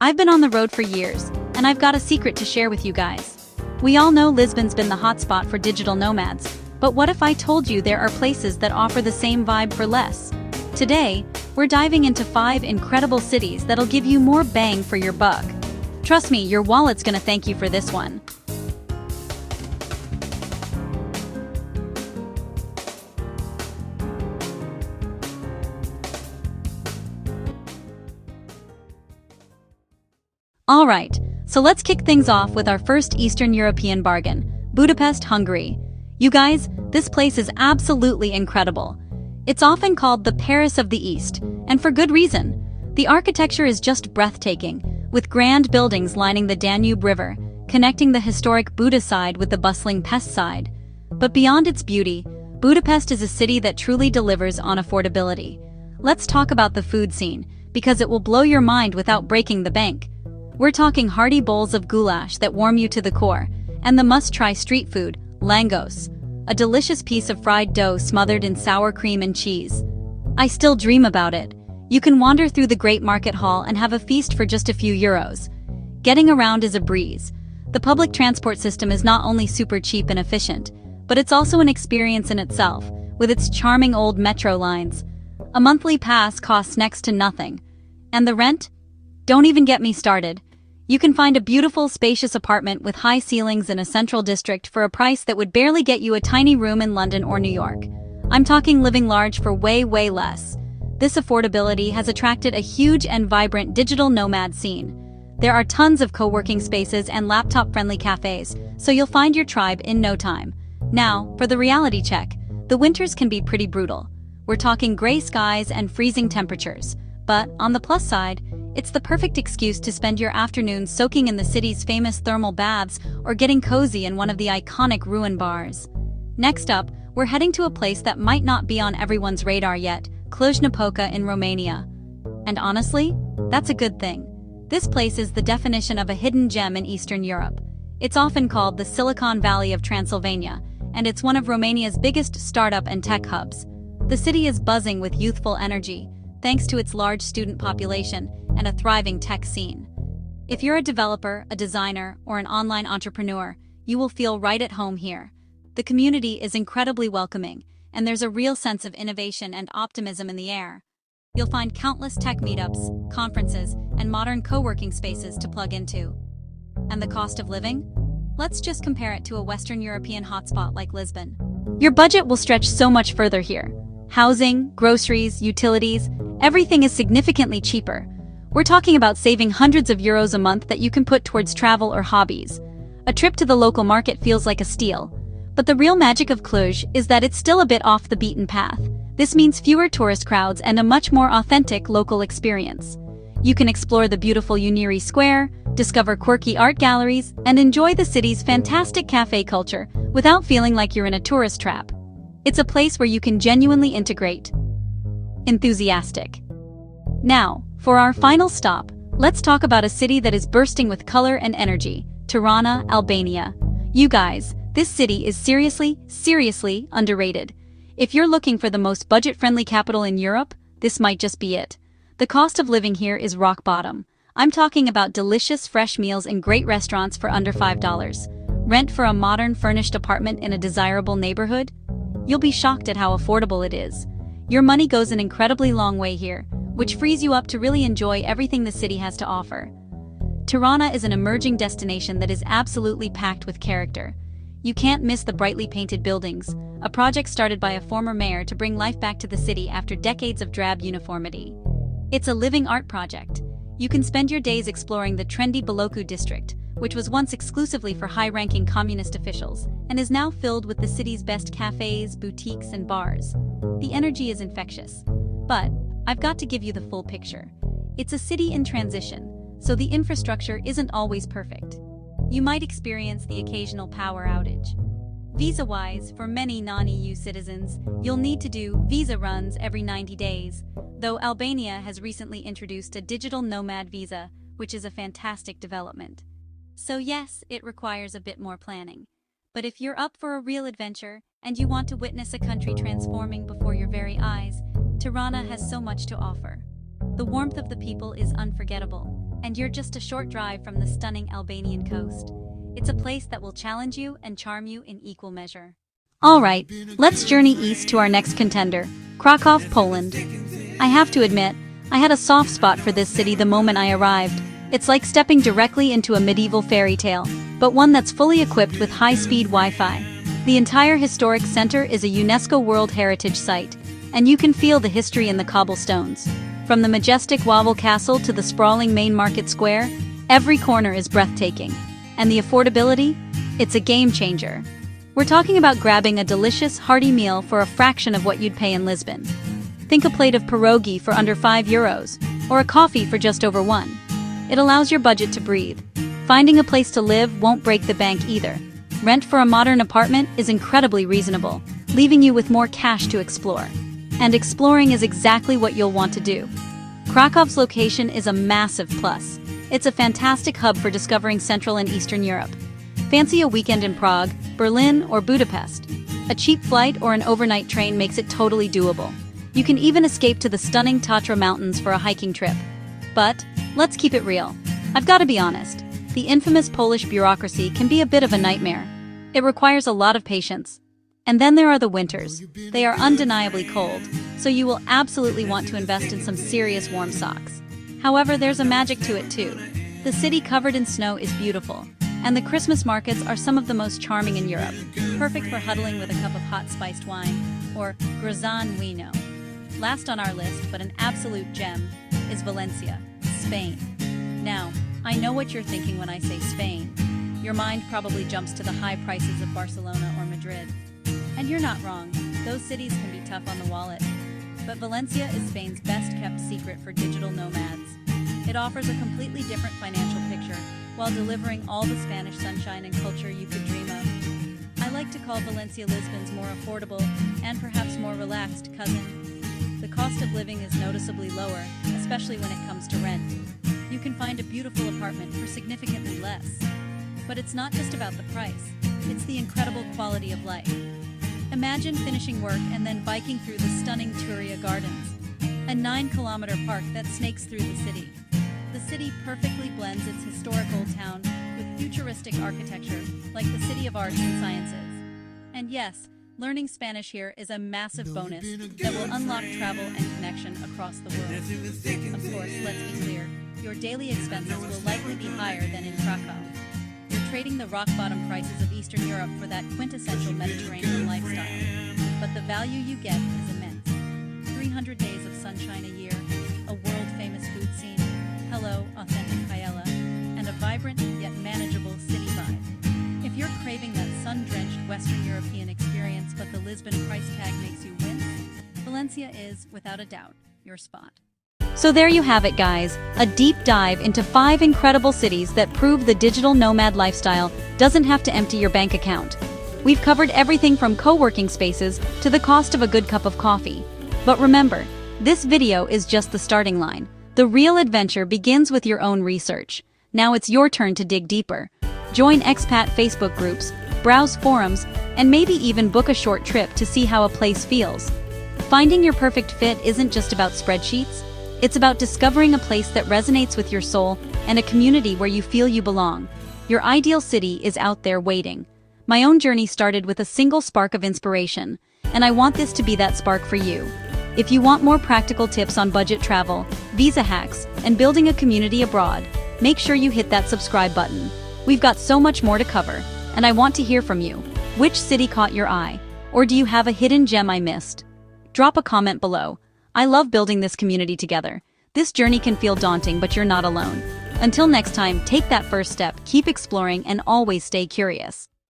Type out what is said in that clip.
I've been on the road for years, and I've got a secret to share with you guys. We all know Lisbon's been the hotspot for digital nomads, but what if I told you there are places that offer the same vibe for less? Today, we're diving into 5 incredible cities that'll give you more bang for your buck. Trust me, your wallet's gonna thank you for this one. Alright, so let's kick things off with our first Eastern European bargain, Budapest, Hungary. You guys, this place is absolutely incredible. It's often called the Paris of the East, and for good reason. The architecture is just breathtaking, with grand buildings lining the Danube River, connecting the historic Buda side with the bustling Pest side. But beyond its beauty, Budapest is a city that truly delivers on affordability. Let's talk about the food scene, because it will blow your mind without breaking the bank. We're talking hearty bowls of goulash that warm you to the core, and the must-try street food, langos, a delicious piece of fried dough smothered in sour cream and cheese. I still dream about it. You can wander through the Great Market Hall and have a feast for just a few euros. Getting around is a breeze. The public transport system is not only super cheap and efficient, but it's also an experience in itself, with its charming old metro lines. A monthly pass costs next to nothing. And the rent? Don't even get me started. You can find a beautiful, spacious apartment with high ceilings in a central district for a price that would barely get you a tiny room in London or New York. I'm talking living large for way less. This affordability has attracted a huge and vibrant digital nomad scene. There are tons of co-working spaces and laptop-friendly cafes, so you'll find your tribe in no time. Now, for the reality check. The winters can be pretty brutal. We're talking gray skies and freezing temperatures. But, on the plus side, it's the perfect excuse to spend your afternoon soaking in the city's famous thermal baths or getting cozy in one of the iconic ruin bars. Next up, we're heading to a place that might not be on everyone's radar yet, Cluj-Napoca in Romania. And honestly, that's a good thing. This place is the definition of a hidden gem in Eastern Europe. It's often called the Silicon Valley of Transylvania, and it's one of Romania's biggest startup and tech hubs. The city is buzzing with youthful energy, thanks to its large student population and a thriving tech scene. If you're a developer, a designer, or an online entrepreneur, you will feel right at home here. The community is incredibly welcoming, and there's a real sense of innovation and optimism in the air. You'll find countless tech meetups, conferences, and modern co-working spaces to plug into. And the cost of living? Let's just compare it to a Western European hotspot like Lisbon. Your budget will stretch so much further here. Housing, groceries, utilities, everything is significantly cheaper. We're talking about saving hundreds of euros a month that you can put towards travel or hobbies. A trip to the local market feels like a steal. But the real magic of Cluj is that it's still a bit off the beaten path. This means fewer tourist crowds and a much more authentic local experience. You can explore the beautiful Unirii Square, discover quirky art galleries, and enjoy the city's fantastic cafe culture without feeling like you're in a tourist trap. It's a place where you can genuinely integrate. Enthusiastic. Now, for our final stop, let's talk about a city that is bursting with color and energy, Tirana, Albania. You guys, this city is seriously underrated. If you're looking for the most budget-friendly capital in Europe, this might just be it. The cost of living here is rock bottom. I'm talking about delicious fresh meals in great restaurants for under $5. Rent for a modern furnished apartment in a desirable neighborhood? You'll be shocked at how affordable it is. Your money goes an incredibly long way here, which frees you up to really enjoy everything the city has to offer. Tirana is an emerging destination that is absolutely packed with character. You can't miss the brightly painted buildings, a project started by a former mayor to bring life back to the city after decades of drab uniformity. It's a living art project. You can spend your days exploring the trendy Baloku district, which was once exclusively for high-ranking communist officials, and is now filled with the city's best cafes, boutiques, and bars. The energy is infectious. But I've got to give you the full picture. It's a city in transition, so the infrastructure isn't always perfect. You might experience the occasional power outage. Visa-wise, for many non-EU citizens, you'll need to do visa runs every 90 days, though Albania has recently introduced a digital nomad visa, which is a fantastic development. So yes, it requires a bit more planning. But if you're up for a real adventure, and you want to witness a country transforming before your very eyes, Tirana has so much to offer. The warmth of the people is unforgettable. and you're just a short drive from the stunning Albanian coast. It's a place that will challenge you and charm you in equal measure. Alright, let's journey east to our next contender, Krakow, Poland. I have to admit, I had a soft spot for this city the moment I arrived. It's like stepping directly into a medieval fairy tale, but one that's fully equipped with high-speed Wi-Fi. The entire historic center is a UNESCO World Heritage Site, and you can feel the history in the cobblestones. From the majestic Wawel Castle to the sprawling main market square, every corner is breathtaking. And the affordability? It's a game changer. We're talking about grabbing a delicious, hearty meal for a fraction of what you'd pay in Lisbon. Think a plate of pierogi for under €5, or a coffee for just over $1. It allows your budget to breathe. Finding a place to live won't break the bank either. Rent for a modern apartment is incredibly reasonable, leaving you with more cash to explore. And exploring is exactly what you'll want to do. Krakow's location is a massive plus. It's a fantastic hub for discovering Central and Eastern Europe. Fancy a weekend in Prague, Berlin, or Budapest? A cheap flight or an overnight train makes it totally doable. You can even escape to the stunning Tatra Mountains for a hiking trip. But, let's keep it real. I've got to be honest, the infamous Polish bureaucracy can be a bit of a nightmare. It requires a lot of patience. And then there are the winters. They are undeniably cold, so you will absolutely want to invest in some serious warm socks. However, there's a magic to it too. The city covered in snow is beautiful, and the Christmas markets are some of the most charming in Europe, perfect for huddling with a cup of hot spiced wine, or grozan wino. Last on our list, but an absolute gem, is Valencia, Spain. Now, I know what you're thinking when I say Spain. Your mind probably jumps to the high prices of Barcelona or Madrid. And you're not wrong, those cities can be tough on the wallet. But Valencia is Spain's best-kept secret for digital nomads. It offers a completely different financial picture, while delivering all the Spanish sunshine and culture you could dream of. I like to call Valencia Lisbon's more affordable, and perhaps more relaxed cousin. The cost of living is noticeably lower, especially when it comes to rent. You can find a beautiful apartment for significantly less. But it's not just about the price, it's the incredible quality of life. Imagine finishing work and then biking through the stunning Turia Gardens, a 9-kilometer park that snakes through the city. The city perfectly blends its historical town with futuristic architecture, like the City of Arts and Sciences. And yes, learning Spanish here is a massive bonus that will unlock travel and connection across the world. Of course, let's be clear, your daily expenses will likely be higher than in Krakow. You're trading the rock-bottom prices of Eastern Europe for that quintessential Mediterranean lifestyle. But the value you get is immense. 300 days of sunshine a year, a world-famous food scene, hello, authentic paella, and a vibrant yet manageable city vibe. If you're craving that sun-drenched Western European experience but the Lisbon price tag makes you wince, Valencia is, without a doubt, your spot. So there you have it, guys, a deep dive into 5 incredible cities that prove the digital nomad lifestyle doesn't have to empty your bank account. We've covered everything from co-working spaces to the cost of a good cup of coffee. But remember, this video is just the starting line. The real adventure begins with your own research. Now it's your turn to dig deeper. Join expat Facebook groups, browse forums, and maybe even book a short trip to see how a place feels. Finding your perfect fit isn't just about spreadsheets. It's about discovering a place that resonates with your soul and a community where you feel you belong. Your ideal city is out there waiting. My own journey started with a single spark of inspiration, and I want this to be that spark for you. If you want more practical tips on budget travel, visa hacks, and building a community abroad, make sure you hit that subscribe button. We've got so much more to cover, and I want to hear from you. Which city caught your eye? Or do you have a hidden gem I missed? Drop a comment below. I love building this community together. This journey can feel daunting, but you're not alone. Until next time, take that first step, keep exploring, and always stay curious.